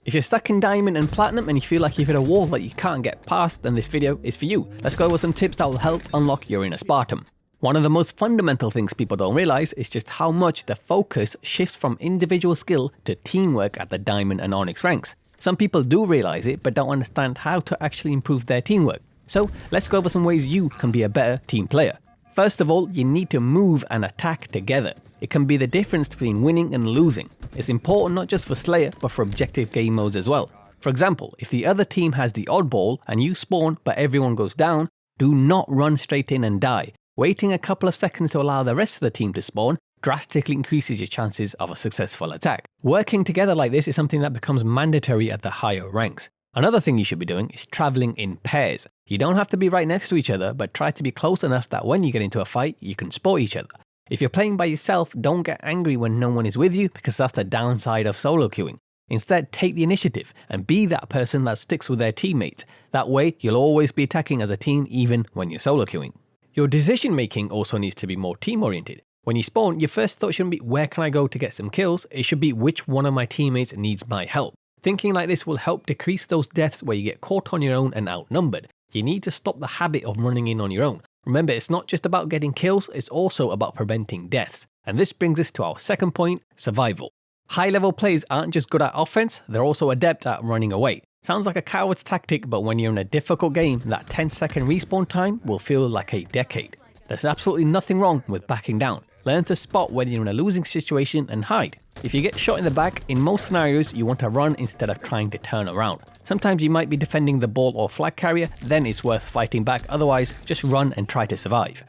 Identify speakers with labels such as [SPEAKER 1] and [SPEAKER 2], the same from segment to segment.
[SPEAKER 1] If you're stuck in Diamond and Platinum and you feel like you've hit a wall that you can't get past, then this video is for you. Let's go over some tips that will help unlock your inner Spartan. One of the most fundamental things people don't realize is just how much the focus shifts from individual skill to teamwork at the Diamond and Onyx ranks. Some people do realize it but don't understand how to actually improve their teamwork. So let's go over some ways you can be a better team player. First of all, you need to move and attack together. It can be the difference between winning and losing. It's important not just for Slayer but for objective game modes as well. For example, if the other team has the oddball and you spawn but everyone goes down, do not run straight in and die. Waiting a couple of seconds to allow the rest of the team to spawn drastically increases your chances of a successful attack. Working together like this is something that becomes mandatory at the higher ranks. Another thing you should be doing is traveling in pairs. You don't have to be right next to each other, but try to be close enough that when you get into a fight, you can support each other. If you're playing by yourself, don't get angry when no one is with you because that's the downside of solo queuing. Instead, take the initiative and be that person that sticks with their teammates. That way, you'll always be attacking as a team even when you're solo queuing. Your decision making also needs to be more team oriented. When you spawn, your first thought shouldn't be where can I go to get some kills, it should be which one of my teammates needs my help. Thinking like this will help decrease those deaths where you get caught on your own and outnumbered. You need to stop the habit of running in on your own. Remember, it's not just about getting kills, it's also about preventing deaths. And this brings us to our second point, survival. High level players aren't just good at offense, they're also adept at running away. Sounds like a coward's tactic, but when you're in a difficult game, that 10-second respawn time will feel like a decade. There's absolutely nothing wrong with backing down. Learn to spot when you're in a losing situation and hide. If you get shot in the back, in most scenarios you want to run instead of trying to turn around. Sometimes you might be defending the ball or flag carrier, then it's worth fighting back, otherwise just run and try to survive.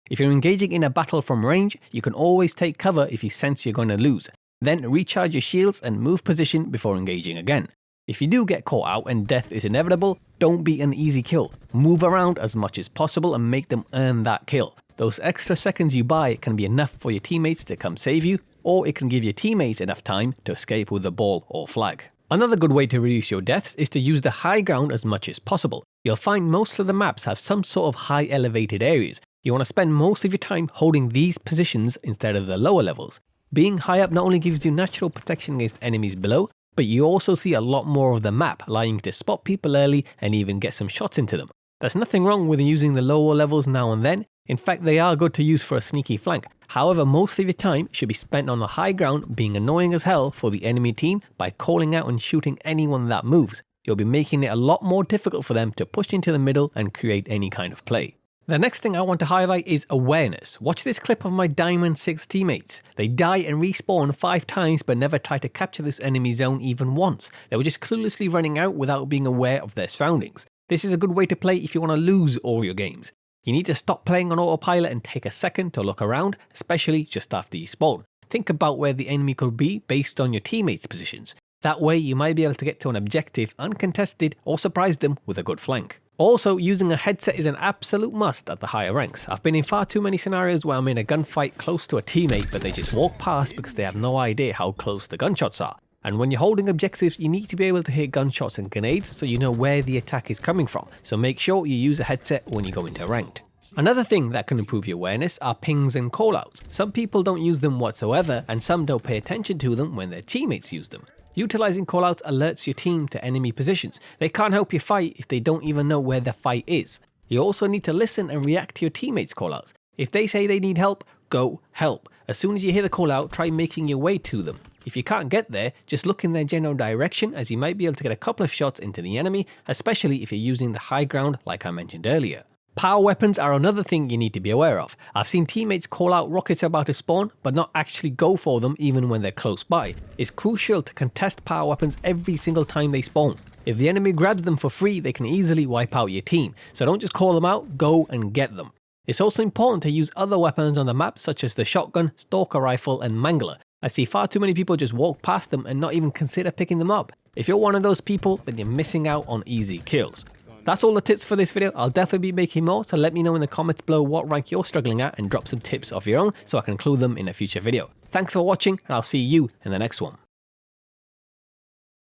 [SPEAKER 1] If you're engaging in a battle from range, you can always take cover if you sense you're going to lose. Then recharge your shields and move position before engaging again. If you do get caught out and death is inevitable, don't be an easy kill. Move around as much as possible and make them earn that kill. Those extra seconds you buy can be enough for your teammates to come save you, or it can give your teammates enough time to escape with the ball or flag. Another good way to reduce your deaths is to use the high ground as much as possible. You'll find most of the maps have some sort of high elevated areas. You want to spend most of your time holding these positions instead of the lower levels. Being high up not only gives you natural protection against enemies below, but you also see a lot more of the map, allowing you to spot people early and even get some shots into them. There's nothing wrong with using the lower levels now and then. In fact, they are good to use for a sneaky flank. However, most of your time should be spent on the high ground being annoying as hell for the enemy team by calling out and shooting anyone that moves. You'll be making it a lot more difficult for them to push into the middle and create any kind of play. The next thing I want to highlight is awareness. Watch this clip of my Diamond 6 teammates. They die and respawn 5 times but never try to capture this enemy zone even once. They were just cluelessly running out without being aware of their surroundings. This is a good way to play if you want to lose all your games. You need to stop playing on autopilot and take a second to look around, especially just after you spawn. Think about where the enemy could be based on your teammates' positions. That way you might be able to get to an objective uncontested or surprise them with a good flank. Also, using a headset is an absolute must at the higher ranks. I've been in far too many scenarios where I'm in a gunfight close to a teammate but they just walk past because they have no idea how close the gunshots are. And when you're holding objectives, you need to be able to hear gunshots and grenades so you know where the attack is coming from. So make sure you use a headset when you go into ranked. Another thing that can improve your awareness are pings and callouts. Some people don't use them whatsoever and some don't pay attention to them when their teammates use them. Utilizing callouts alerts your team to enemy positions. They can't help you fight if they don't even know where the fight is. You also need to listen and react to your teammates' callouts. If they say they need help, go help. As soon as you hear the callout, try making your way to them. If you can't get there, just look in their general direction as you might be able to get a couple of shots into the enemy, especially if you're using the high ground like I mentioned earlier. Power weapons are another thing you need to be aware of. I've seen teammates call out rockets about to spawn, but not actually go for them even when they're close by. It's crucial to contest power weapons every single time they spawn. If the enemy grabs them for free, they can easily wipe out your team, so don't just call them out, go and get them. It's also important to use other weapons on the map such as the shotgun, stalker rifle and mangler. I see far too many people just walk past them and not even consider picking them up. If you're one of those people, then you're missing out on easy kills. That's all the tips for this video. I'll definitely be making more, so let me know in the comments below what rank you're struggling at and drop some tips of your own so I can include them in a future video. Thanks for watching and I'll see you in the next one.